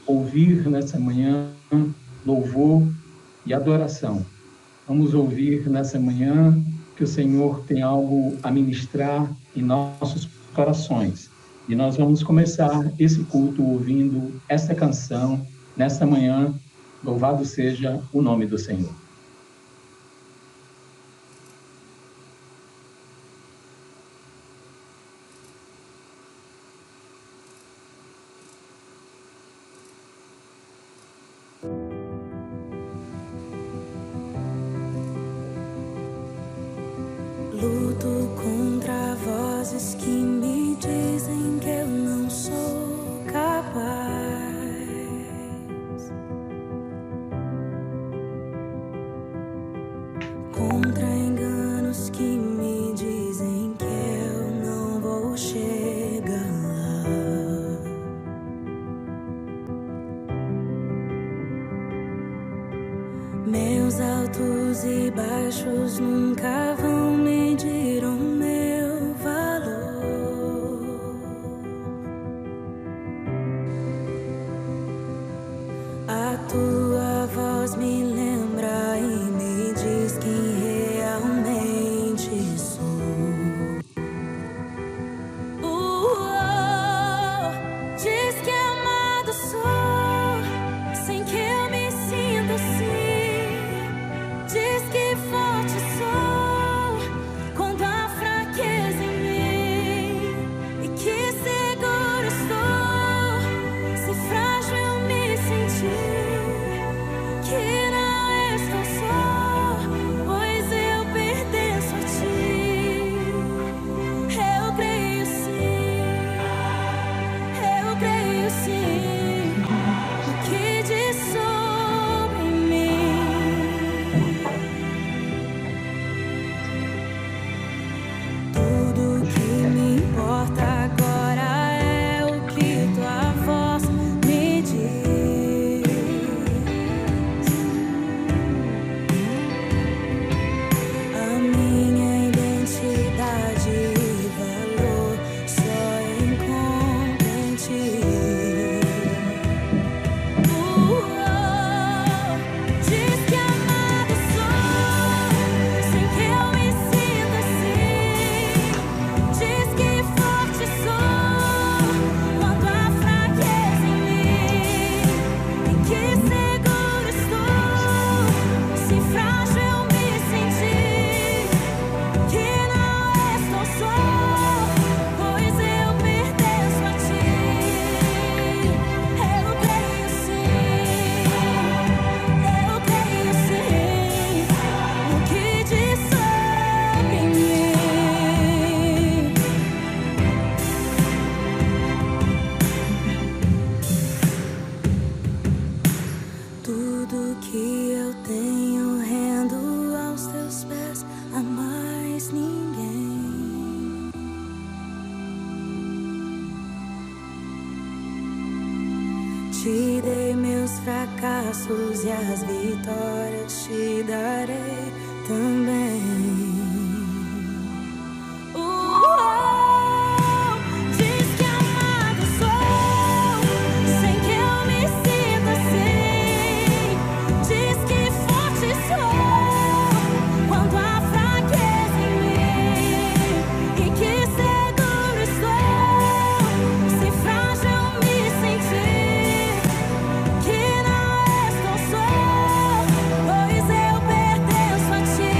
ouvir nessa manhã louvor e adoração. Vamos ouvir nessa manhã que o Senhor tem algo a ministrar em nossos corações. E nós vamos começar esse culto ouvindo esta canção nesta manhã. Louvado seja o nome do Senhor. Luto contra vozes que me dizem que eu não sou capaz, contra enganos que me dizem que eu não vou chegar lá. Meus altos e baixos nunca vão medir o meu valor. A tua voz me lembra e me diz quem realmente sou. Diz que amado sou, sem que eu me sinta assim. Diz que forte sou quando há fraqueza em mim, e que seguro estou se frágil eu me sentir, que não estou só, pois eu pertenço a ti. Eu creio sim, eu creio sim, o que diz sobre mim. Tudo que me importa agora é o que tua voz me diz. A minha identidade e valor só encontra em ti. Diz que amado sou, sem que eu me sinta assim. Diz que forte sou quando há fraqueza em mim, e que seguro estou se frágil eu me sentir, que não estou só, pois eu pertenço a ti. Eu creio sim, eu creio sim, no que diz sobre mim. Tudo que eu tenho rendo aos teus pés, a mais ninguém. Te dei meus fracassos e as vitórias te darei também. Diz que amado sou, sem que eu me sinta assim. Diz que forte sou quando há fraqueza em mim, e que seguro estou se frágil eu me sentir, que não estou só, pois eu pertenço a ti.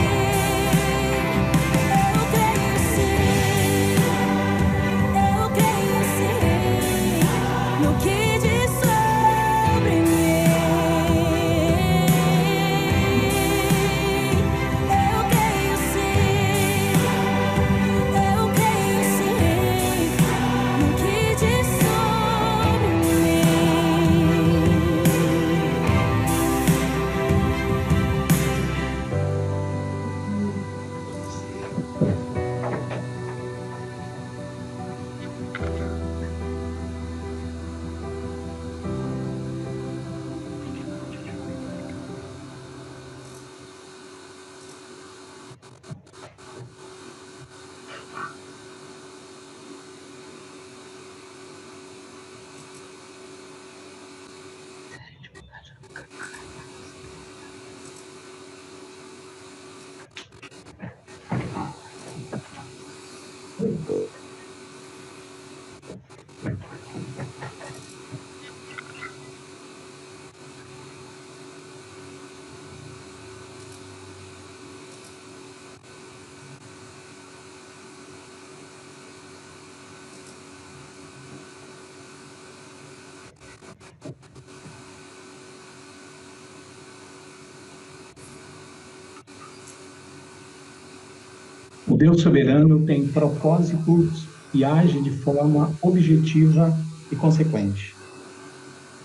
O Deus soberano tem propósitos e age de forma objetiva e consequente.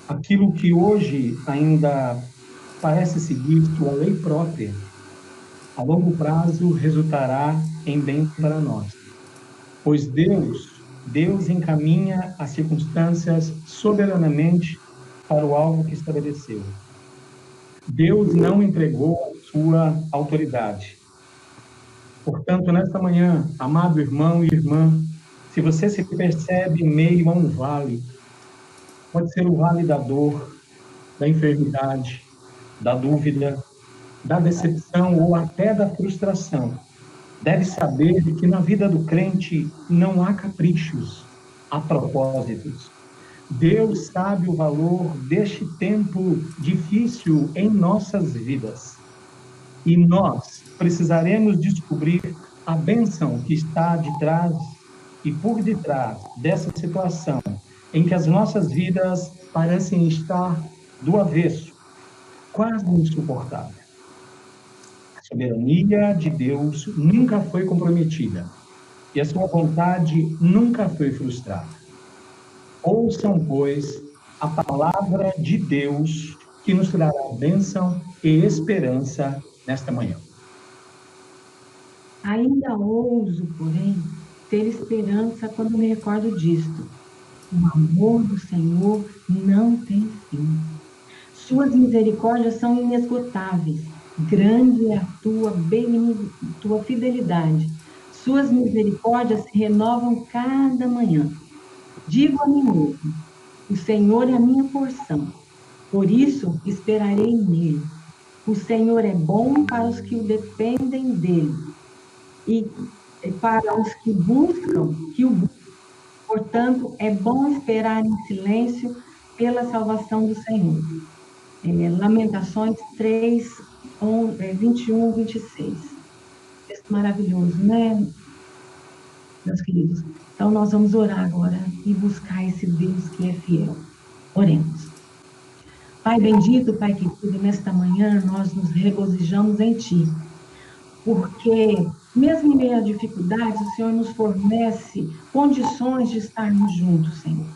Aquilo que hoje ainda parece seguir sua lei própria, a longo prazo resultará em bem para nós. Pois Deus encaminha as circunstâncias soberanamente para o alvo que estabeleceu. Deus não entregou a sua autoridade. Portanto, nesta manhã, amado irmão e irmã, se você se percebe em meio a um vale, pode ser o vale da dor, da enfermidade, da dúvida, da decepção ou até da frustração, deve saber que na vida do crente não há caprichos, há propósitos. Deus sabe o valor deste tempo difícil em nossas vidas. E nós precisaremos descobrir a bênção que está de trás e por detrás dessa situação em que as nossas vidas parecem estar do avesso, quase insuportável. A soberania de Deus nunca foi comprometida e a sua vontade nunca foi frustrada. Ouçam, pois, a palavra de Deus que nos trará bênção e esperança nesta manhã. Ainda ouso, porém, ter esperança quando me recordo disto. O amor do Senhor não tem fim. Suas misericórdias são inesgotáveis. Grande é a tua fidelidade. Suas misericórdias se renovam cada manhã. Digo a mim mesmo, o Senhor é a minha porção. Por isso esperarei nele. O Senhor é bom para os que o dependem dele e para os que buscam, que o buscam. Portanto, é bom esperar em silêncio pela salvação do Senhor. Lamentações 3, 21, 26. Texto maravilhoso, né, meus queridos? Então, nós vamos orar agora e buscar esse Deus que é fiel. Oremos. Pai bendito, Pai querido, nesta manhã nós nos regozijamos em Ti, porque mesmo em meio a dificuldades, o Senhor nos fornece condições de estarmos juntos, Senhor.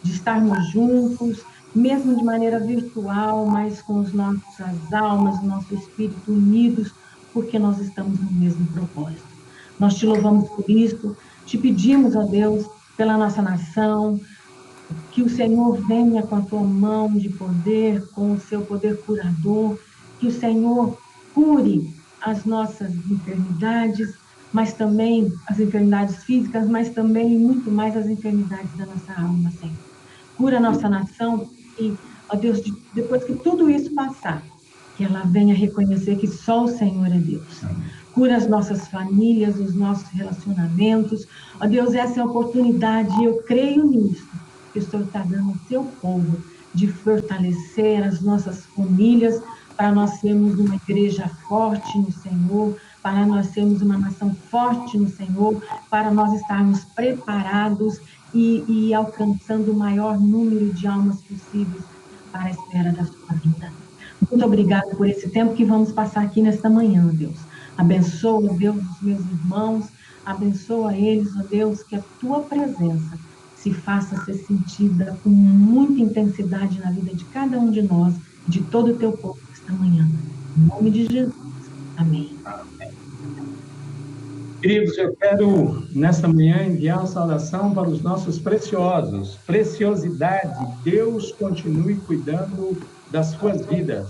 De estarmos juntos, mesmo de maneira virtual, mas com as nossas almas, o nosso espírito unidos, porque nós estamos no mesmo propósito. Nós Te louvamos por isso, Te pedimos, ó Deus, pela nossa nação, que o Senhor venha com a Tua mão de poder, com o Seu poder curador, que o Senhor cure as nossas enfermidades, mas também as enfermidades físicas, mas também muito mais as enfermidades da nossa alma, Senhor. Cura a nossa nação e, ó Deus, depois que tudo isso passar, que ela venha reconhecer que só o Senhor é Deus. Cura as nossas famílias, os nossos relacionamentos. Ó Deus, essa é a oportunidade, e eu creio nisso, que o Senhor está dando ao seu povo, de fortalecer as nossas famílias, para nós sermos uma igreja forte no Senhor, para nós sermos uma nação forte no Senhor, para nós estarmos preparados e alcançando o maior número de almas possíveis para a espera da sua vida. Muito obrigada por esse tempo que vamos passar aqui nesta manhã, Deus. Abençoa, Deus, os meus irmãos, abençoa eles, ó Deus, que a Tua presença se faça ser sentida com muita intensidade na vida de cada um de nós, de todo o Teu povo esta manhã. Em nome de Jesus. Amém. Queridos, eu quero, nesta manhã, enviar uma saudação para os nossos preciosos. Preciosidade, Deus continue cuidando das suas vidas.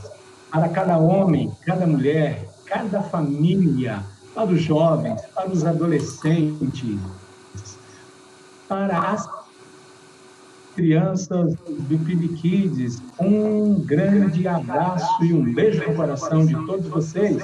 Para cada homem, cada mulher, cada família, para os jovens, para os adolescentes, para as crianças do PIB Kids, um grande abraço e um beijo no coração de todos vocês.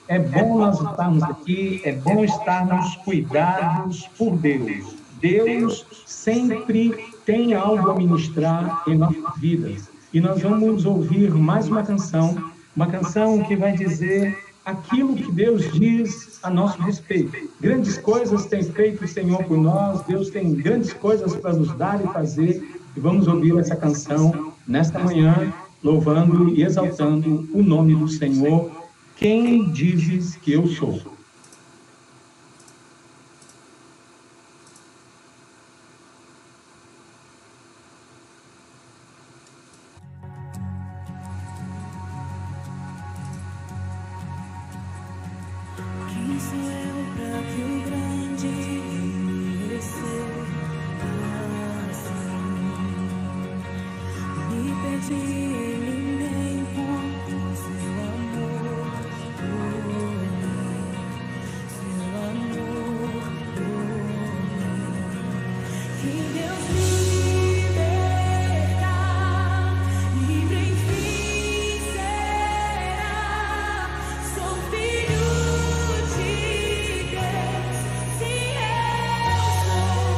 É bom nós estarmos aqui, é bom estarmos cuidados por Deus. Deus sempre tem algo a ministrar em nossas vidas. E nós vamos ouvir mais uma canção que vai dizer aquilo que Deus diz a nosso respeito. Grandes coisas tem feito o Senhor por nós, Deus tem grandes coisas para nos dar e fazer. E vamos ouvir essa canção nesta manhã, louvando e exaltando o nome do Senhor. Quem dizes que eu sou? Quem sou eu para que o grande merecer assim? Me perdi em nem encontro seu amor por mim, seu amor por mim. Que Deus me liberta, livre enfim será. Sou filho de Deus, sim eu sou.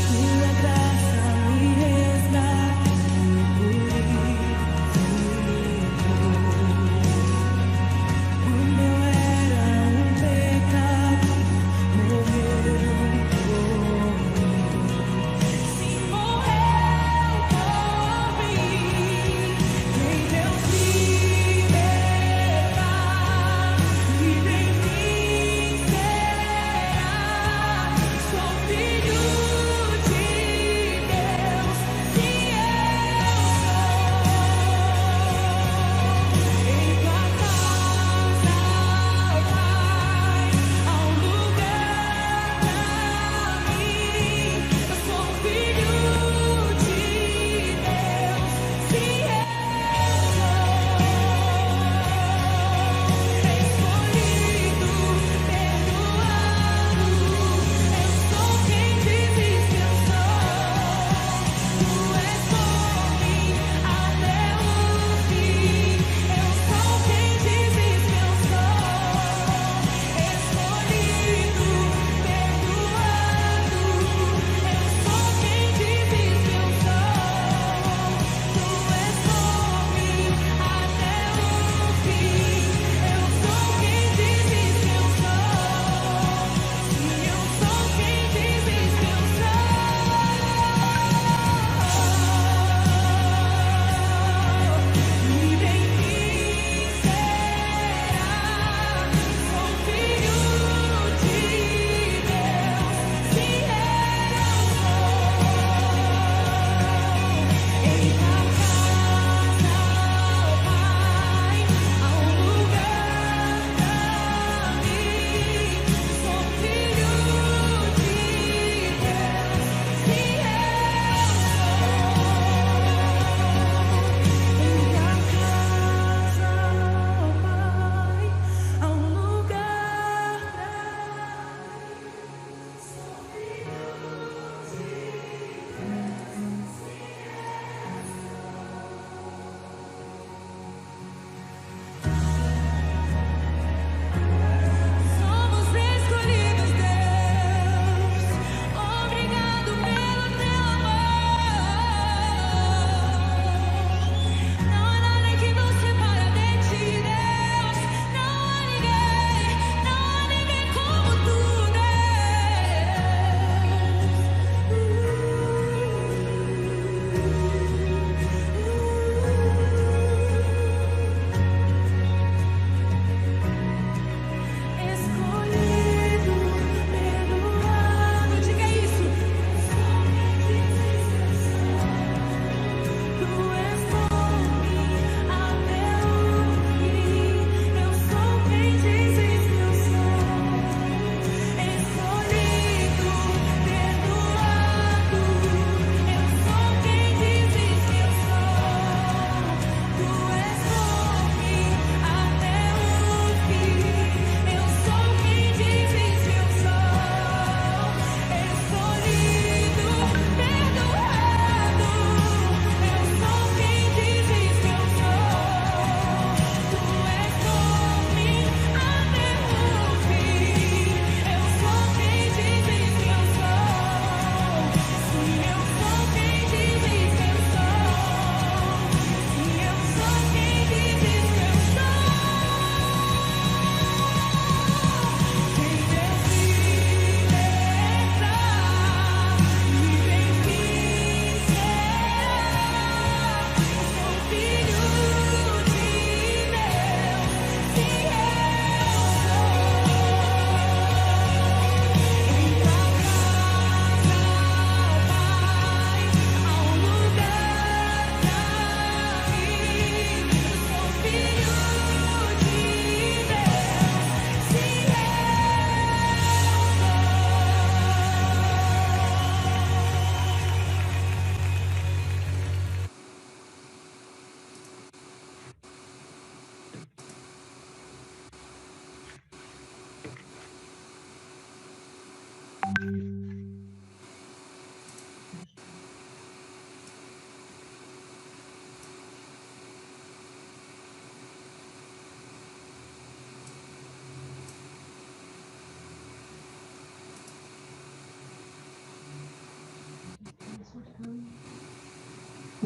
Tua graça me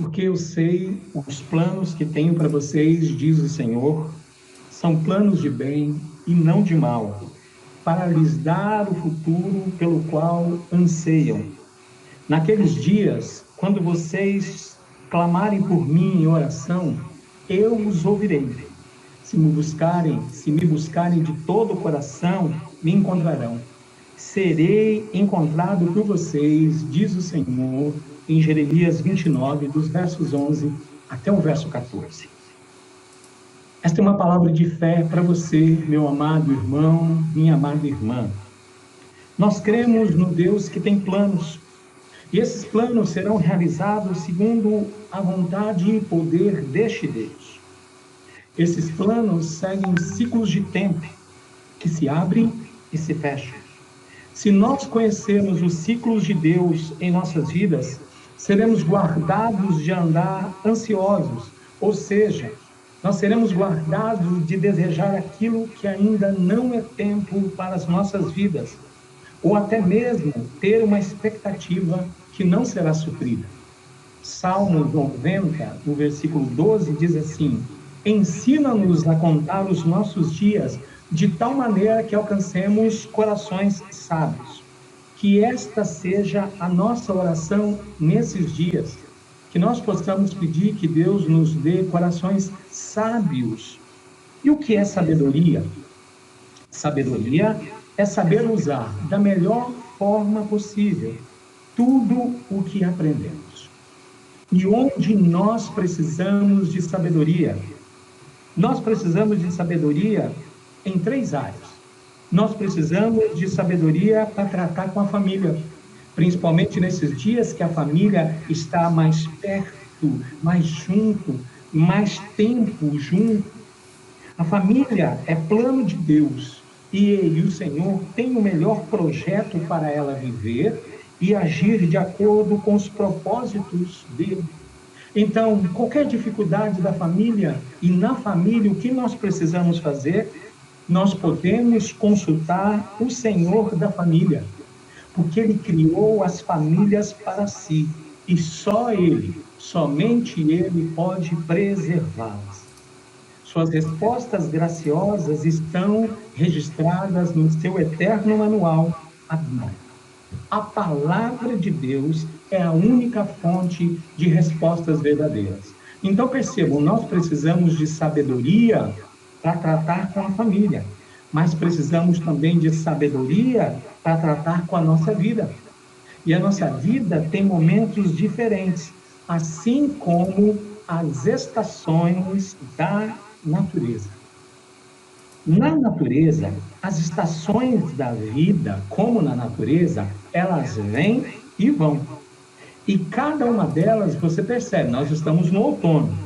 porque eu sei os planos que tenho para vocês, diz o Senhor, são planos de bem e não de mal, para lhes dar o futuro pelo qual anseiam. Naqueles dias, quando vocês clamarem por mim em oração, eu os ouvirei. Se me buscarem de todo o coração, me encontrarão. Serei encontrado por vocês, diz o Senhor, em Jeremias 29, dos versos 11 até o verso 14. Esta é uma palavra de fé para você, meu amado irmão, minha amada irmã. Nós cremos no Deus que tem planos, e esses planos serão realizados segundo a vontade e poder deste Deus. Esses planos seguem ciclos de tempo, que se abrem e se fecham. Se nós conhecermos os ciclos de Deus em nossas vidas, seremos guardados de andar ansiosos, ou seja, nós seremos guardados de desejar aquilo que ainda não é tempo para as nossas vidas, ou até mesmo ter uma expectativa que não será suprida. Salmo 90, no versículo 12, diz assim: ensina-nos a contar os nossos dias de tal maneira que alcancemos corações sábios. Que esta seja a nossa oração nesses dias, que nós possamos pedir que Deus nos dê corações sábios. E o que é sabedoria? Sabedoria é saber usar da melhor forma possível tudo o que aprendemos. E onde nós precisamos de sabedoria? Nós precisamos de sabedoria em 3 áreas. Nós precisamos de sabedoria para tratar com a família, principalmente nesses dias que a família está mais perto, mais junto, mais tempo junto. A família é plano de Deus e o Senhor tem o melhor projeto para ela viver e agir de acordo com os propósitos dele. Então, qualquer dificuldade da família e na família, o que nós precisamos fazer? Nós podemos consultar o Senhor da família, porque Ele criou as famílias para si, e só Ele, somente Ele pode preservá-las. Suas respostas graciosas estão registradas no seu eterno manual, a Bíblia. A palavra de Deus é a única fonte de respostas verdadeiras. Então percebam, nós precisamos de sabedoria para tratar com a família, mas precisamos também de sabedoria para tratar com a nossa vida. E a nossa vida tem momentos diferentes, assim como as estações da natureza. Na natureza, as estações da vida, como na natureza, elas vêm e vão. E cada uma delas, você percebe, nós estamos no outono.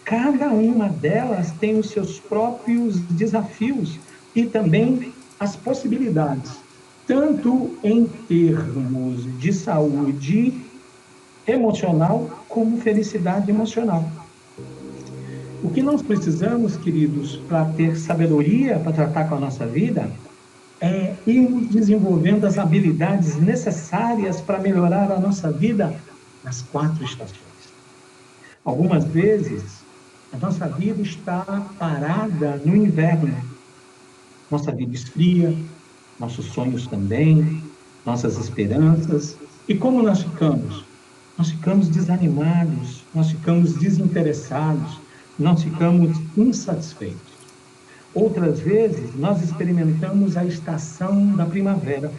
Cada uma delas tem os seus próprios desafios e também as possibilidades, tanto em termos de saúde emocional como felicidade emocional. O que nós precisamos, queridos, para ter sabedoria para tratar com a nossa vida, é irmos desenvolvendo as habilidades necessárias para melhorar a nossa vida nas 4 estações. Algumas vezes, a nossa vida está parada no inverno. Nossa vida esfria, nossos sonhos também, nossas esperanças. E como nós ficamos? Nós ficamos desanimados, nós ficamos desinteressados, nós ficamos insatisfeitos. Outras vezes, nós experimentamos a estação da primavera.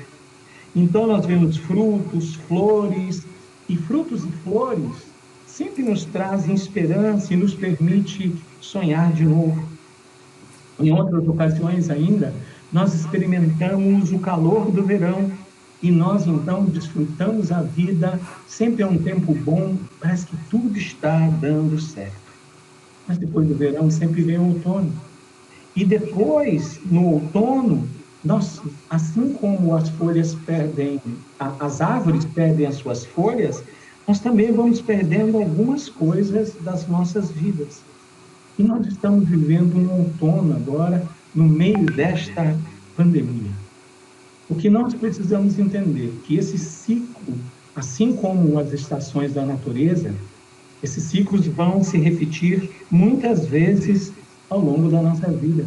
Então, nós vemos frutos, flores, e frutos e flores sempre nos trazem esperança e nos permite sonhar de novo. Em outras ocasiões ainda, nós experimentamos o calor do verão e nós, então, desfrutamos a vida, sempre é um tempo bom, parece que tudo está dando certo. Mas depois do verão sempre vem o outono. E depois, no outono, nós, assim como as folhas perdem, as árvores perdem as suas folhas, nós também vamos perdendo algumas coisas das nossas vidas. E nós estamos vivendo um outono agora, no meio desta pandemia. O que nós precisamos entender que esse ciclo, assim como as estações da natureza, Esses ciclos vão se repetir muitas vezes ao longo da nossa vida.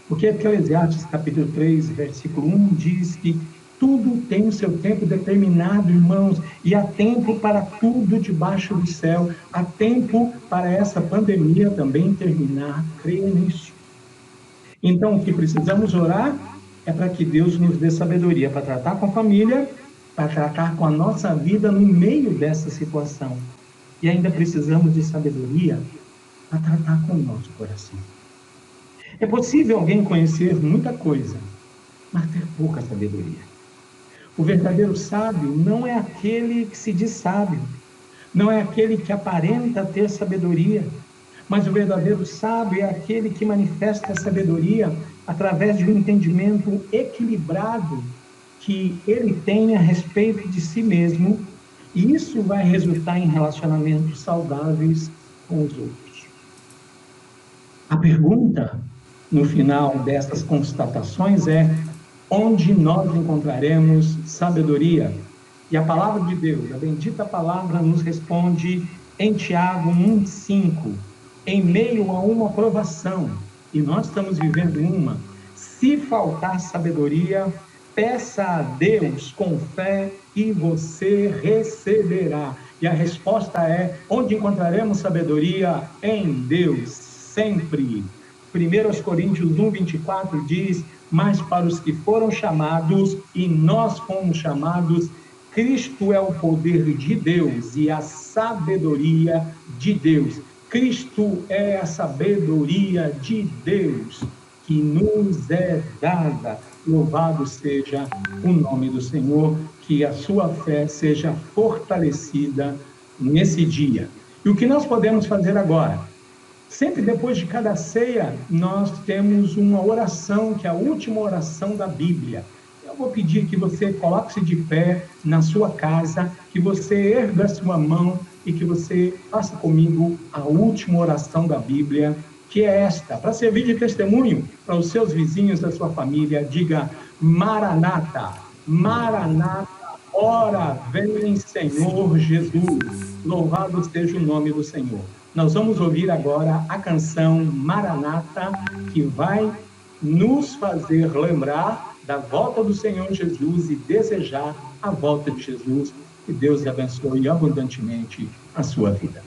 Porque Eclesiastes, capítulo 3, versículo 1, diz que tudo tem o seu tempo determinado, irmãos, e há tempo para tudo debaixo do céu, há tempo para essa pandemia também terminar, creia nisso. Então, o que precisamos orar é para que Deus nos dê sabedoria para tratar com a família, para tratar com a nossa vida no meio dessa situação. E ainda precisamos de sabedoria para tratar com o nosso coração. É possível alguém conhecer muita coisa, mas ter pouca sabedoria. O verdadeiro sábio não é aquele que se diz sábio, não é aquele que aparenta ter sabedoria, mas o verdadeiro sábio é aquele que manifesta a sabedoria através de um entendimento equilibrado que ele tem a respeito de si mesmo, e isso vai resultar em relacionamentos saudáveis com os outros. A pergunta no final dessas constatações é: onde nós encontraremos sabedoria? E a palavra de Deus, a bendita palavra, nos responde em Tiago 1,5, em meio a uma provação, e nós estamos vivendo uma, se faltar sabedoria, peça a Deus com fé e você receberá. E a resposta é: onde encontraremos sabedoria? Em Deus, sempre. 1 Coríntios 1,24 diz: mas para os que foram chamados, e nós fomos chamados, Cristo é o poder de Deus e a sabedoria de Deus. Cristo é a sabedoria de Deus que nos é dada. Louvado seja o nome do Senhor, que a sua fé seja fortalecida nesse dia. E o que nós podemos fazer agora? Sempre depois de cada ceia, nós temos uma oração, que é a última oração da Bíblia. Eu vou pedir que você coloque-se de pé na sua casa, que você erga a sua mão e que você faça comigo a última oração da Bíblia, que é esta, para servir de testemunho para os seus vizinhos da sua família. Diga: Maranata, Maranata, ora vem Senhor Jesus. Louvado seja o nome do Senhor. Nós vamos ouvir agora a canção Maranata, que vai nos fazer lembrar da volta do Senhor Jesus e desejar a volta de Jesus. Que Deus abençoe abundantemente a sua vida.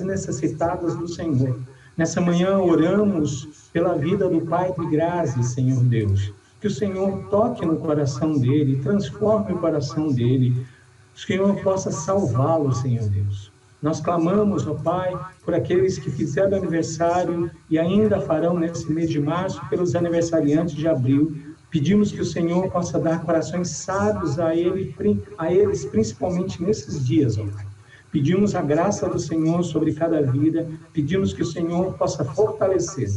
necessitadas do Senhor. Nessa manhã oramos pela vida do pai de Grazi, Senhor Deus. Que o Senhor toque no coração dele, transforme o coração dele. Que o Senhor possa salvá-lo, Senhor Deus. Nós clamamos, ó Pai, por aqueles que fizeram aniversário e ainda farão nesse mês de março, pelos aniversariantes de abril. Pedimos que o Senhor possa dar corações sábios a eles, principalmente nesses dias, ó Pai. Pedimos a graça do Senhor sobre cada vida, pedimos que o Senhor possa fortalecer.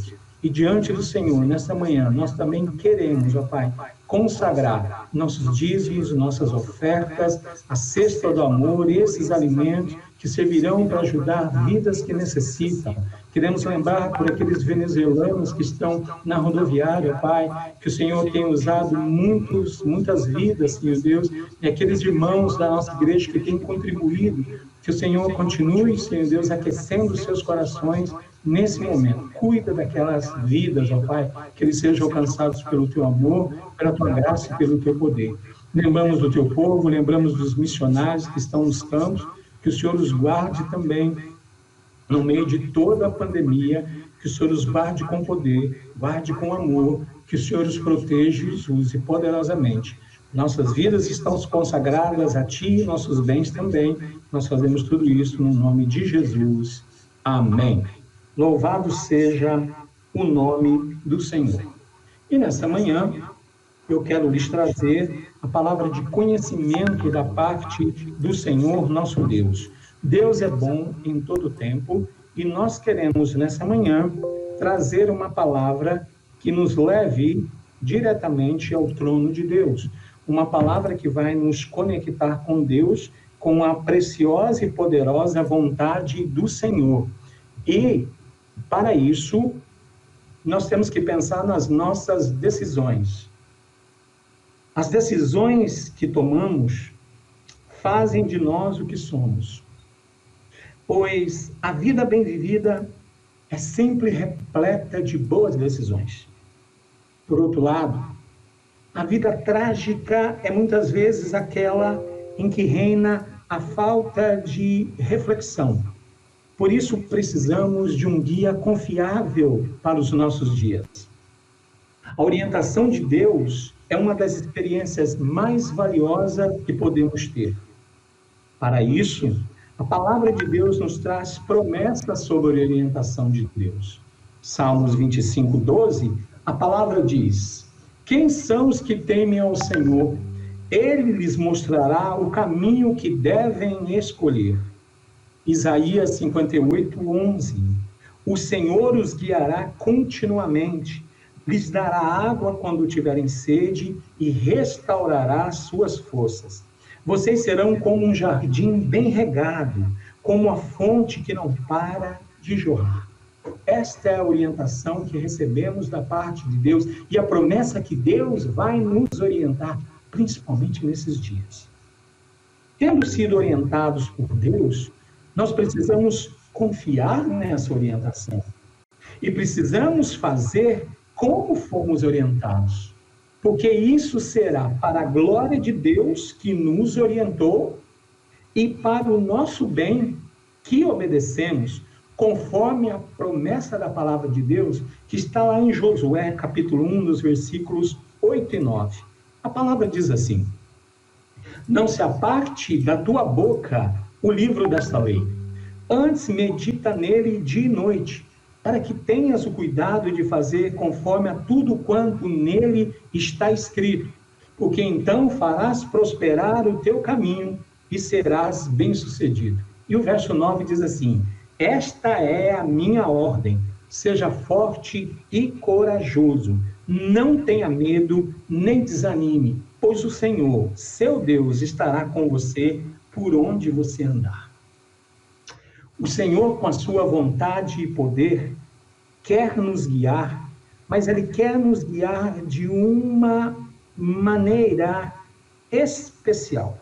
E diante do Senhor, nesta manhã, nós também queremos, ó Pai, consagrar nossos dízimos, nossas ofertas, a cesta do amor, esses alimentos que servirão para ajudar vidas que necessitam. Queremos lembrar por aqueles venezuelanos que estão na rodoviária, Pai, que o Senhor tem usado muitas vidas, Senhor Deus, e aqueles irmãos da nossa igreja que têm contribuído. Que o Senhor continue, Senhor Deus, aquecendo os seus corações nesse momento. Cuida daquelas vidas, ó Pai, que eles sejam alcançados pelo Teu amor, pela Tua graça e pelo Teu poder. Lembramos do Teu povo, lembramos dos missionários que estão nos campos, que o Senhor os guarde também no meio de toda a pandemia, que o Senhor os guarde com poder, guarde com amor, que o Senhor os proteja e os use poderosamente. Nossas vidas estão consagradas a Ti, nossos bens também. Nós fazemos tudo isso no nome de Jesus. Amém. Louvado seja o nome do Senhor. E nessa manhã, eu quero lhes trazer a palavra de conhecimento da parte do Senhor nosso Deus. Deus é bom em todo tempo e nós queremos nessa manhã trazer uma palavra que nos leve diretamente ao trono de Deus. Uma palavra que vai nos conectar com Deus, com a preciosa e poderosa vontade do Senhor. E, para isso, nós temos que pensar nas nossas decisões. As decisões que tomamos fazem de nós o que somos. Pois a vida bem vivida é sempre repleta de boas decisões. Por outro lado, a vida trágica é muitas vezes aquela em que reina a falta de reflexão. Por isso, precisamos de um guia confiável para os nossos dias. A orientação de Deus é uma das experiências mais valiosas que podemos ter. Para isso, a palavra de Deus nos traz promessas sobre a orientação de Deus. Salmos 25, 12, a palavra diz: quem são os que temem ao Senhor? Ele lhes mostrará o caminho que devem escolher. Isaías 58, 11. O Senhor os guiará continuamente, lhes dará água quando tiverem sede e restaurará suas forças. Vocês serão como um jardim bem regado, como a fonte que não para de jorrar. Esta é a orientação que recebemos da parte de Deus e a promessa que Deus vai nos orientar, principalmente nesses dias. Tendo sido orientados por Deus, nós precisamos confiar nessa orientação e precisamos fazer como fomos orientados, porque isso será para a glória de Deus que nos orientou e para o nosso bem que obedecemos, conforme a promessa da palavra de Deus, que está lá em Josué, capítulo 1, dos versículos 8 e 9. A palavra diz assim: não se aparte da tua boca o livro desta lei, antes medita nele dia e noite, para que tenhas o cuidado de fazer conforme a tudo quanto nele está escrito, porque então farás prosperar o teu caminho e serás bem-sucedido. E o verso 9 diz assim: esta é a minha ordem, seja forte e corajoso, não tenha medo nem desanime, pois o Senhor, seu Deus, estará com você por onde você andar. O Senhor, com a sua vontade e poder, quer nos guiar, mas Ele quer nos guiar de uma maneira especial.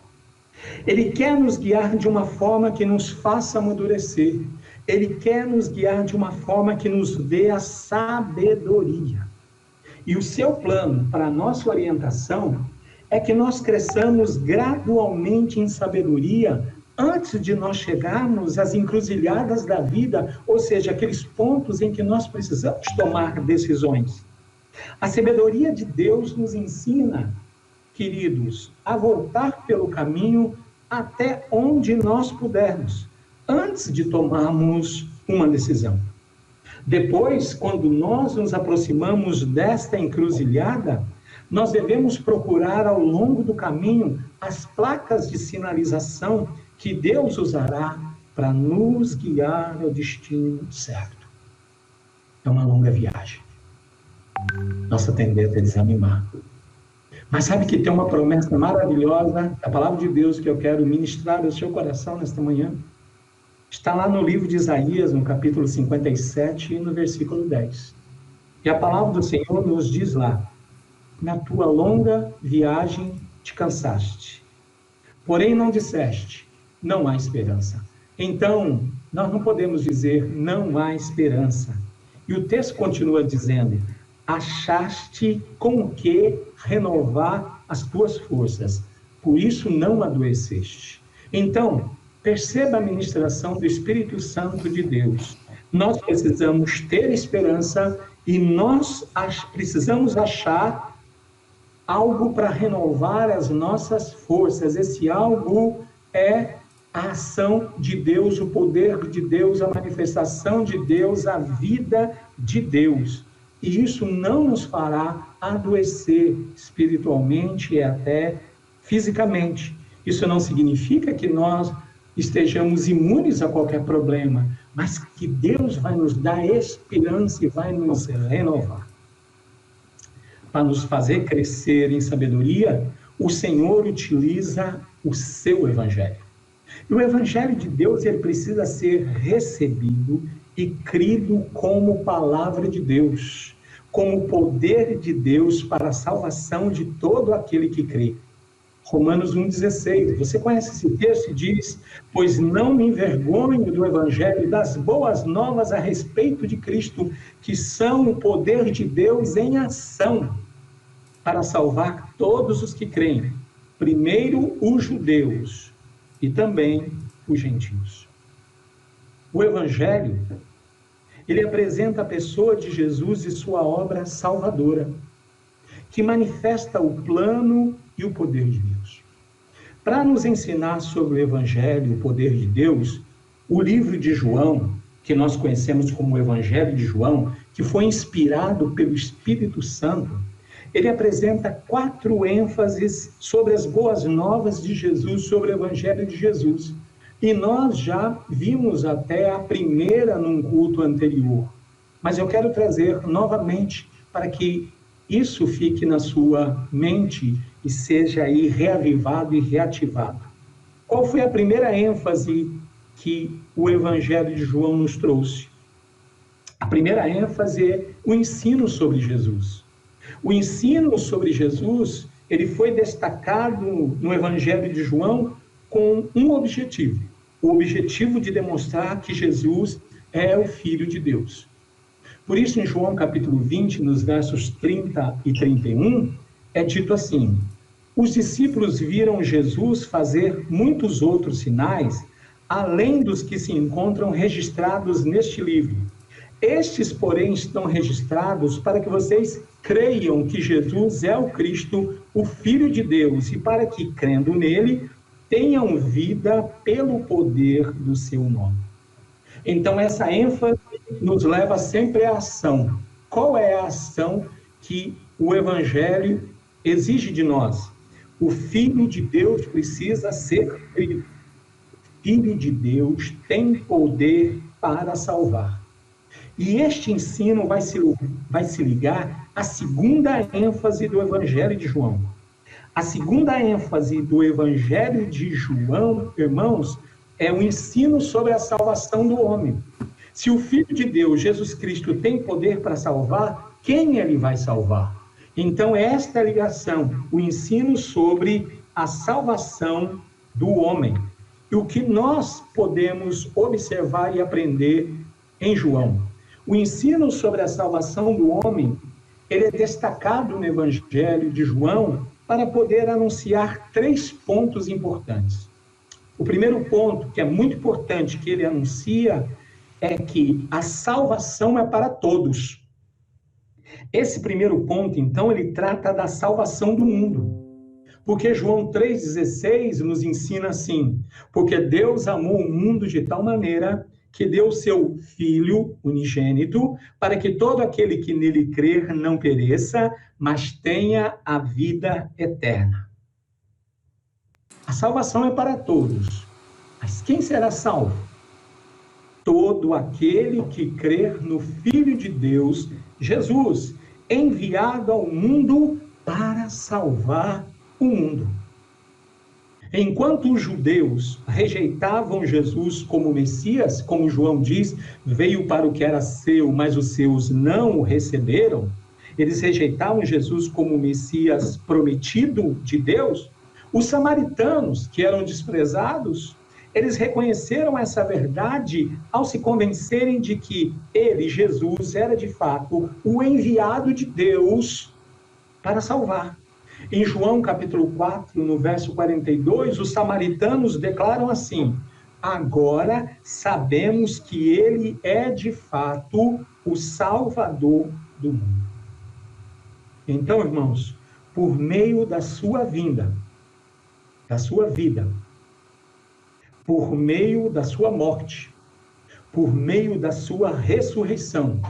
Ele quer nos guiar de uma forma que nos faça amadurecer. Ele quer nos guiar de uma forma que nos dê a sabedoria. E o seu plano para a nossa orientação é que nós cresçamos gradualmente em sabedoria antes de nós chegarmos às encruzilhadas da vida, ou seja, aqueles pontos em que nós precisamos tomar decisões. A sabedoria de Deus nos ensina, queridos, a voltar pelo caminho até onde nós pudermos, antes de tomarmos uma decisão. Depois, quando nós nos aproximamos desta encruzilhada, nós devemos procurar ao longo do caminho as placas de sinalização que Deus usará para nos guiar ao destino certo. É uma longa viagem. Nossa tendência é desanimar. Mas sabe que tem uma promessa maravilhosa, a palavra de Deus que eu quero ministrar ao seu coração nesta manhã? Está lá no livro de Isaías, no capítulo 57, no versículo 10. E a palavra do Senhor nos diz lá: na tua longa viagem te cansaste, porém não disseste, não há esperança. Então, nós não podemos dizer, não há esperança. E o texto continua dizendo, achaste com que renovar as tuas forças, por isso não adoeceste. Então, perceba a ministração do Espírito Santo de Deus. Nós precisamos ter esperança e nós precisamos achar algo para renovar as nossas forças. Esse algo é a ação de Deus, o poder de Deus, a manifestação de Deus, a vida de Deus. E isso não nos fará adoecer espiritualmente e até fisicamente. Isso não significa que nós estejamos imunes a qualquer problema, mas que Deus vai nos dar esperança e vai nos renovar. Para nos fazer crescer em sabedoria, o Senhor utiliza o seu Evangelho. E o Evangelho de Deus, ele precisa ser recebido e crido como palavra de Deus, como poder de Deus para a salvação de todo aquele que crê. Romanos 1,16, você conhece esse texto e diz, pois não me envergonho do Evangelho, das boas novas a respeito de Cristo, que são o poder de Deus em ação, para salvar todos os que creem, primeiro os judeus e também os gentios. O Evangelho, ele apresenta a pessoa de Jesus e sua obra salvadora, que manifesta o plano e o poder de Deus. Para nos ensinar sobre o Evangelho e o poder de Deus, o livro de João, que nós conhecemos como o Evangelho de João, que foi inspirado pelo Espírito Santo, ele apresenta 4 ênfases sobre as boas novas de Jesus, sobre o Evangelho de Jesus. E nós já vimos até a primeira num culto anterior. Mas eu quero trazer novamente para que isso fique na sua mente e seja aí reavivado e reativado. Qual foi a primeira ênfase que o Evangelho de João nos trouxe? A primeira ênfase é o ensino sobre Jesus. O ensino sobre Jesus, ele foi destacado no Evangelho de João com um objetivo. O objetivo de demonstrar que Jesus é o Filho de Deus. Por isso, em João capítulo 20, nos versos 30 e 31, é dito assim, os discípulos viram Jesus fazer muitos outros sinais, além dos que se encontram registrados neste livro. Estes, porém, estão registrados para que vocês creiam que Jesus é o Cristo, o Filho de Deus, e para que, crendo nele, tenham vida pelo poder do seu nome. Então, essa ênfase nos leva sempre à ação. Qual é a ação que o Evangelho exige de nós? O Filho de Deus precisa ser crido. O Filho de Deus tem poder para salvar. E este ensino vai se ligar à segunda ênfase do Evangelho de João. A segunda ênfase do Evangelho de João, irmãos, é o ensino sobre a salvação do homem. Se o Filho de Deus, Jesus Cristo, tem poder para salvar, quem ele vai salvar? Então, esta é a ligação, o ensino sobre a salvação do homem. E o que nós podemos observar e aprender em João? O ensino sobre a salvação do homem, ele é destacado no Evangelho de João para poder anunciar 3 pontos importantes. O primeiro ponto, que é muito importante, que ele anuncia, é que a salvação é para todos. Esse primeiro ponto, então, ele trata da salvação do mundo. Porque João 3,16 nos ensina assim: porque Deus amou o mundo de tal maneira que deu seu Filho unigênito, para que todo aquele que nele crer não pereça, mas tenha a vida eterna. A salvação é para todos. Mas quem será salvo? Todo aquele que crer no Filho de Deus, Jesus, enviado ao mundo para salvar o mundo. Enquanto os judeus rejeitavam Jesus como Messias, como João diz, veio para o que era seu, mas os seus não o receberam, eles rejeitavam Jesus como Messias prometido de Deus, os samaritanos, que eram desprezados, eles reconheceram essa verdade ao se convencerem de que ele, Jesus, era de fato o enviado de Deus para salvar. Em João capítulo 4, no verso 42, os samaritanos declaram assim: agora sabemos que ele é de fato o Salvador do mundo. Então, irmãos, por meio da sua vinda, da sua vida, por meio da sua morte, por meio da sua ressurreição,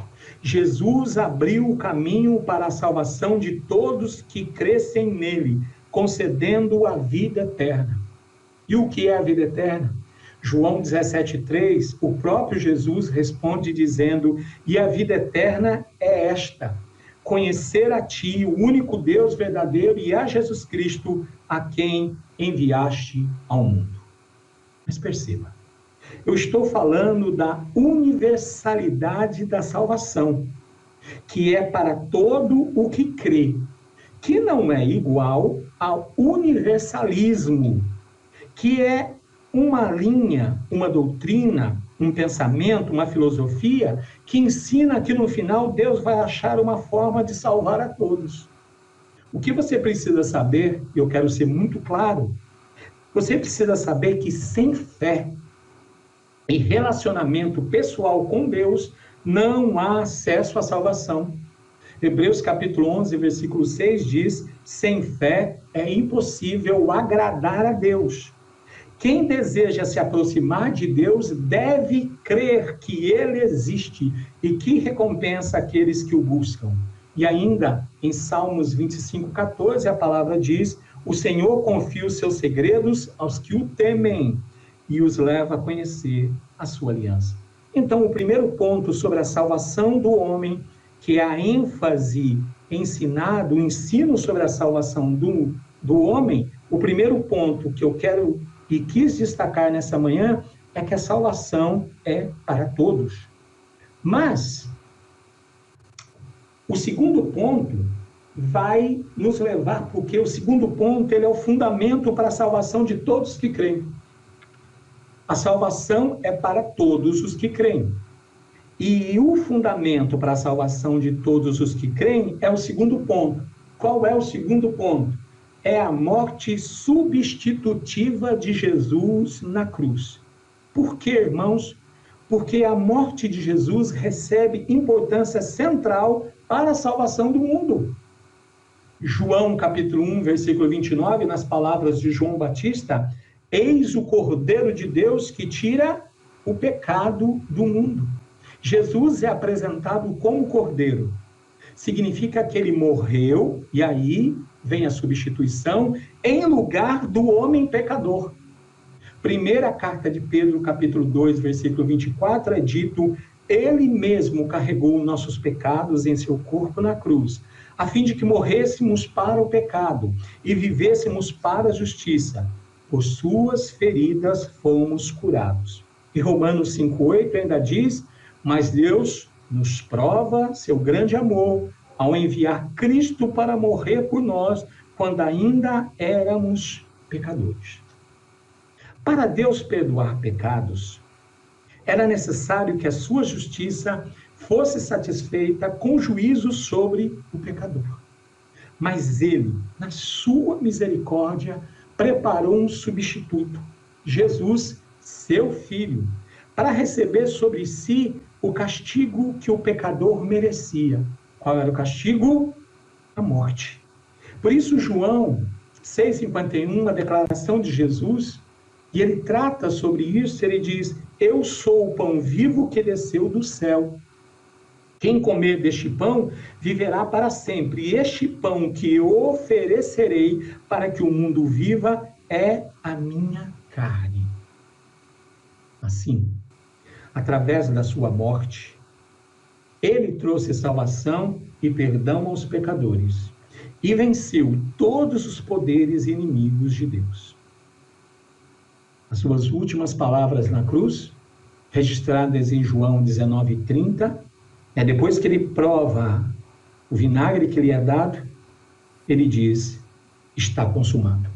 Jesus abriu o caminho para a salvação de todos que crescem nele, concedendo a vida eterna. E o que é a vida eterna? João 17,3, o próprio Jesus responde dizendo: e a vida eterna é esta, conhecer a ti, o único Deus verdadeiro, e a Jesus Cristo, a quem enviaste ao mundo. Mas perceba, eu estou falando da universalidade da salvação, que é para todo o que crê, que não é igual ao universalismo, que é uma linha, uma doutrina, um pensamento, uma filosofia, que ensina que no final Deus vai achar uma forma de salvar a todos. O que você precisa saber, e eu quero ser muito claro, você precisa saber que sem fé e relacionamento pessoal com Deus, não há acesso à salvação. Hebreus capítulo 11, versículo 6 diz: sem fé é impossível agradar a Deus. Quem deseja se aproximar de Deus deve crer que Ele existe e que recompensa aqueles que o buscam. E ainda, em Salmos 25:14, a palavra diz: o Senhor confia os seus segredos aos que o temem e os leva a conhecer a sua aliança. Então, o primeiro ponto sobre a salvação do homem, que é a ênfase ensinada, o ensino sobre a salvação do homem, o primeiro ponto que eu quero e quis destacar nessa manhã é que a salvação é para todos. Mas o segundo ponto vai nos levar, porque o segundo ponto ele é o fundamento para a salvação de todos que creem. A salvação é para todos os que creem. E o fundamento para a salvação de todos os que creem é o segundo ponto. Qual é o segundo ponto? É a morte substitutiva de Jesus na cruz. Por quê, irmãos? Porque a morte de Jesus recebe importância central para a salvação do mundo. João capítulo 1, versículo 29, nas palavras de João Batista: eis o Cordeiro de Deus que tira o pecado do mundo. Jesus é apresentado como Cordeiro. Significa que ele morreu, e aí vem a substituição, em lugar do homem pecador. Primeira carta de Pedro, capítulo 2, versículo 24, é dito: ele mesmo carregou nossos pecados em seu corpo na cruz, a fim de que morrêssemos para o pecado e vivêssemos para a justiça. Por suas feridas fomos curados. E Romanos 5,8 ainda diz: mas Deus nos prova seu grande amor ao enviar Cristo para morrer por nós, quando ainda éramos pecadores. Para Deus perdoar pecados, era necessário que a sua justiça fosse satisfeita com juízo sobre o pecador. Mas ele, na sua misericórdia, preparou um substituto, Jesus, seu Filho, para receber sobre si o castigo que o pecador merecia. Qual era o castigo? A morte. Por isso, João 6,51, a declaração de Jesus, e ele trata sobre isso, ele diz: eu sou o pão vivo que desceu do céu. Quem comer deste pão viverá para sempre. E este pão que eu oferecerei para que o mundo viva é a minha carne. Assim, através da sua morte, ele trouxe salvação e perdão aos pecadores e venceu todos os poderes inimigos de Deus. As suas últimas palavras na cruz, registradas em João 19,30, depois que ele prova o vinagre que lhe é dado, ele diz: está consumado.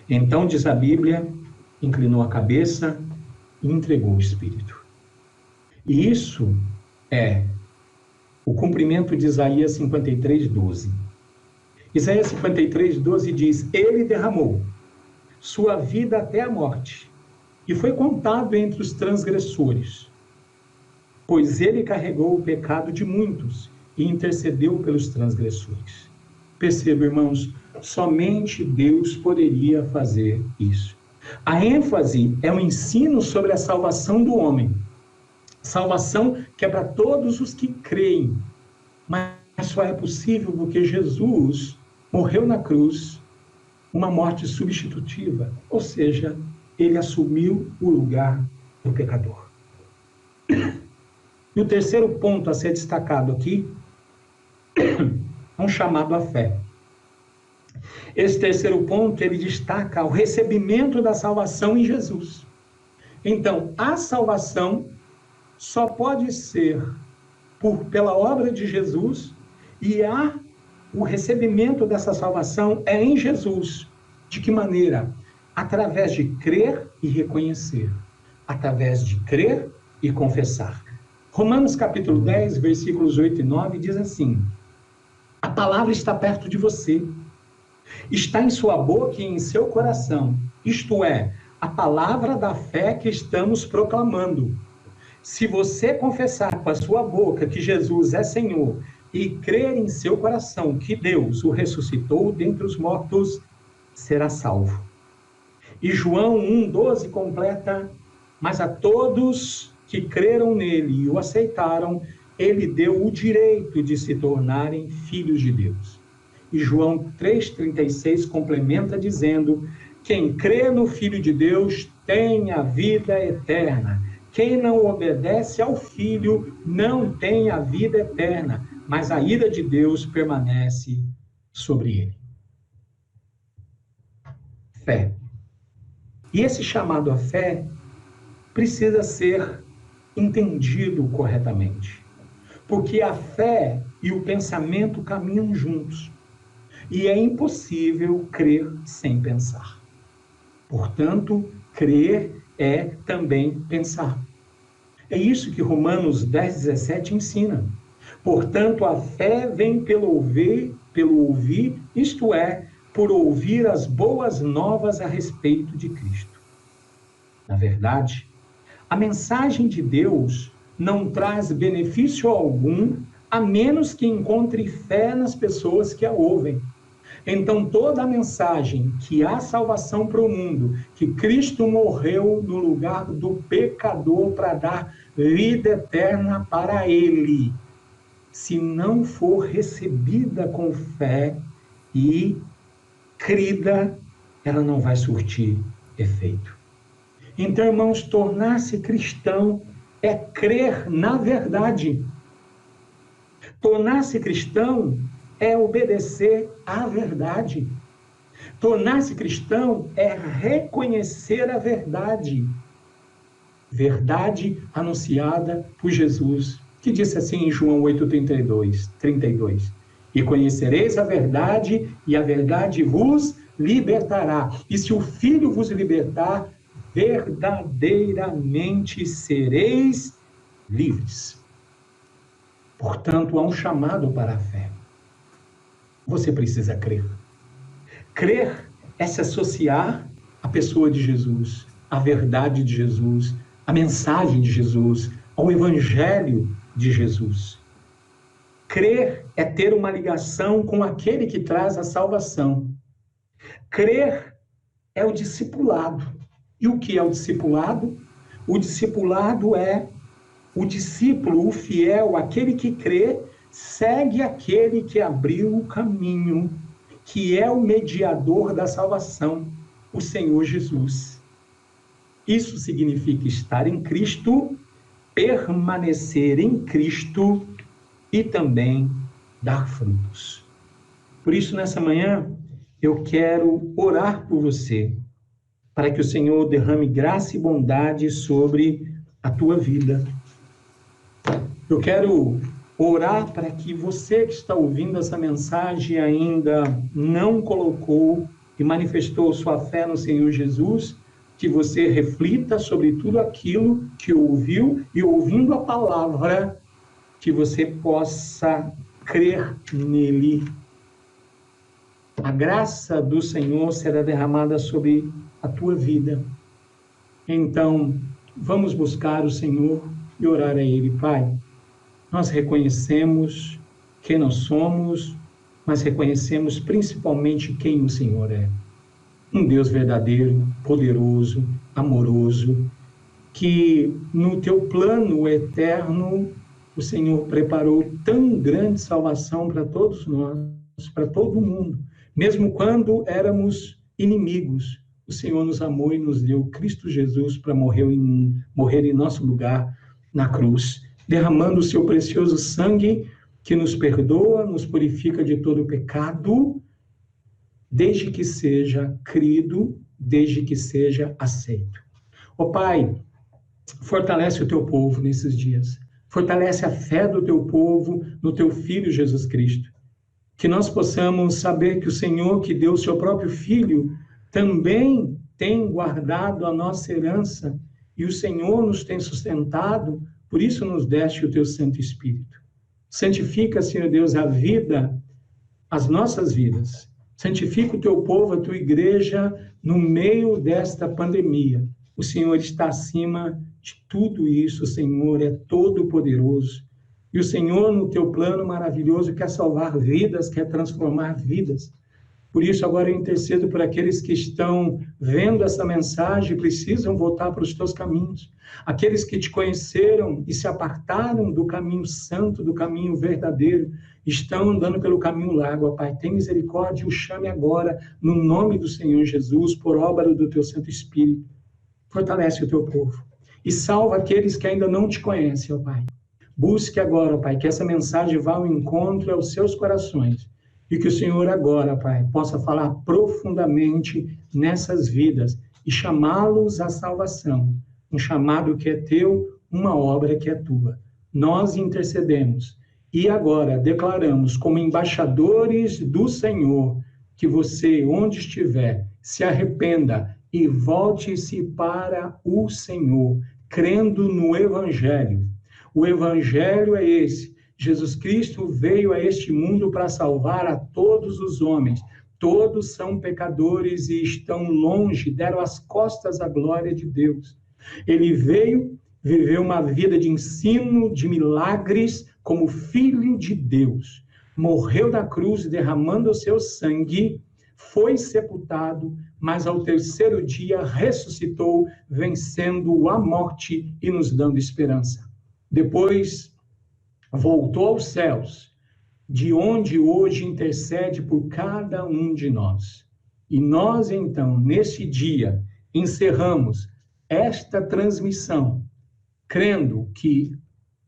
Então, diz a Bíblia, inclinou a cabeça e entregou o Espírito. E isso é o cumprimento de Isaías 53,12. Isaías 53,12 diz: ele derramou sua vida até a morte e foi contado entre os transgressores, pois ele carregou o pecado de muitos e intercedeu pelos transgressores. Perceba, irmãos, somente Deus poderia fazer isso. A ênfase é o ensino sobre a salvação do homem. Salvação que é para todos os que creem, mas só é possível porque Jesus morreu na cruz, uma morte substitutiva, ou seja, ele assumiu o lugar do pecador. E o terceiro ponto a ser destacado aqui é um chamado à fé. Esse terceiro ponto, ele destaca o recebimento da salvação em Jesus. Então, a salvação só pode ser pela obra de Jesus, e o recebimento dessa salvação é em Jesus. De que maneira? Através de crer e reconhecer. Através de crer e confessar. Romanos capítulo 10, versículos 8 e 9, diz assim: a palavra está perto de você, está em sua boca e em seu coração, isto é, a palavra da fé que estamos proclamando. Se você confessar com a sua boca que Jesus é Senhor e crer em seu coração que Deus o ressuscitou dentre os mortos, será salvo. E João 1,12 completa: mas a todos que creram nele e o aceitaram, ele deu o direito de se tornarem filhos de Deus. E João 3,36 complementa dizendo: quem crê no Filho de Deus tem a vida eterna. Quem não obedece ao Filho não tem a vida eterna, mas a ira de Deus permanece sobre ele. Fé. E esse chamado à fé precisa ser entendido corretamente, porque a fé e o pensamento caminham juntos, e é impossível crer sem pensar. Portanto, crer é também pensar. É isso que Romanos 10,17 ensina. Portanto, a fé vem pelo ouvir, isto é, por ouvir as boas novas a respeito de Cristo. Na verdade, a mensagem de Deus não traz benefício algum, a menos que encontre fé nas pessoas que a ouvem. Então, toda a mensagem que há salvação para o mundo, que Cristo morreu no lugar do pecador para dar vida eterna para ele, se não for recebida com fé e crida, ela não vai surtir efeito. Então, irmãos, tornar-se cristão é crer na verdade. Tornar-se cristão é obedecer à verdade. Tornar-se cristão é reconhecer a verdade. Verdade anunciada por Jesus, que disse assim em João 8,32. E conhecereis a verdade, e a verdade vos libertará. E se o Filho vos libertar, verdadeiramente sereis livres. Portanto, há um chamado para a fé. Você precisa crer. Crer é se associar a pessoa de Jesus, a verdade de Jesus, a mensagem de Jesus, ao evangelho de Jesus. Crer é ter uma ligação com aquele que traz a salvação. Crer é o discipulado. E o que é o discipulado? O discipulado é o discípulo, o fiel, aquele que crê, segue aquele que abriu o caminho, que é o mediador da salvação, o Senhor Jesus. Isso significa estar em Cristo, permanecer em Cristo e também dar frutos. Por isso, nessa manhã, eu quero orar por você, para que o Senhor derrame graça e bondade sobre a tua vida. Eu quero orar para que você que está ouvindo essa mensagem ainda não colocou e manifestou sua fé no Senhor Jesus, que você reflita sobre tudo aquilo que ouviu e, ouvindo a palavra, que você possa crer nele. A graça do Senhor será derramada sobre a tua vida. Então, vamos buscar o Senhor e orar a Ele. Pai, nós reconhecemos quem nós somos, mas reconhecemos principalmente quem o Senhor é. Um Deus verdadeiro, poderoso, amoroso, que no teu plano eterno o Senhor preparou tão grande salvação para todos nós, para todo mundo. Mesmo quando éramos inimigos, o Senhor nos amou e nos deu Cristo Jesus para morrer em nosso lugar na cruz, derramando o seu precioso sangue que nos perdoa, nos purifica de todo pecado, desde que seja crido, desde que seja aceito. Ó Pai, fortalece o teu povo nesses dias. Fortalece a fé do teu povo no teu Filho Jesus Cristo. Que nós possamos saber que o Senhor, que deu o seu próprio Filho, também tem guardado a nossa herança e o Senhor nos tem sustentado, por isso nos deste o teu Santo Espírito. Santifica, Senhor Deus, a vida, as nossas vidas. Santifica o teu povo, a tua igreja, no meio desta pandemia. O Senhor está acima de tudo isso, o Senhor é todo-poderoso. E o Senhor, no teu plano maravilhoso, quer salvar vidas, quer transformar vidas. Por isso, agora eu intercedo por aqueles que estão vendo essa mensagem e precisam voltar para os teus caminhos. Aqueles que te conheceram e se apartaram do caminho santo, do caminho verdadeiro, estão andando pelo caminho largo, ó Pai. Tem misericórdia e o chame agora, no nome do Senhor Jesus, por obra do teu Santo Espírito. Fortalece o teu povo e salva aqueles que ainda não te conhecem, ó Pai. Busque agora, ó Pai, que essa mensagem vá ao encontro aos seus corações e que o Senhor agora, Pai, possa falar profundamente nessas vidas e chamá-los à salvação. Um chamado que é teu, uma obra que é tua. Nós intercedemos e agora declaramos como embaixadores do Senhor que você, onde estiver, se arrependa e volte-se para o Senhor, crendo no Evangelho. O Evangelho é esse. Jesus Cristo veio a este mundo para salvar a todos os homens. Todos são pecadores e estão longe, deram as costas à glória de Deus. Ele veio, viveu uma vida de ensino, de milagres, como Filho de Deus. Morreu na cruz, derramando o seu sangue, foi sepultado, mas ao terceiro dia ressuscitou, vencendo a morte e nos dando esperança. Depois voltou aos céus, de onde hoje intercede por cada um de nós. E nós, então, neste dia, encerramos esta transmissão, crendo que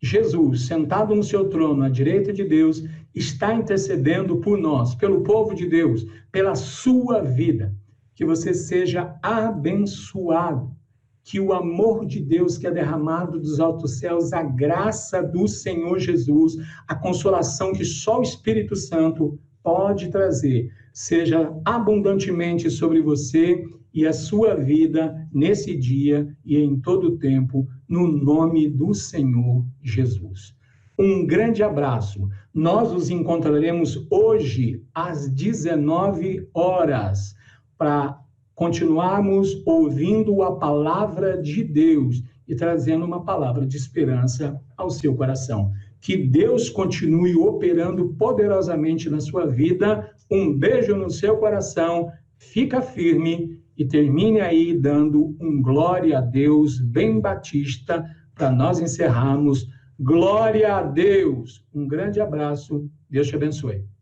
Jesus, sentado no seu trono, à direita de Deus, está intercedendo por nós, pelo povo de Deus, pela sua vida. Que você seja abençoado. Que o amor de Deus que é derramado dos altos céus, a graça do Senhor Jesus, a consolação que só o Espírito Santo pode trazer, seja abundantemente sobre você e a sua vida nesse dia e em todo o tempo, no nome do Senhor Jesus. Um grande abraço. Nós nos encontraremos hoje às 19 horas para continuarmos ouvindo a palavra de Deus e trazendo uma palavra de esperança ao seu coração. Que Deus continue operando poderosamente na sua vida. Um beijo no seu coração, fica firme e termine aí dando um glória a Deus bem batista para nós encerrarmos. Glória a Deus! Um grande abraço, Deus te abençoe.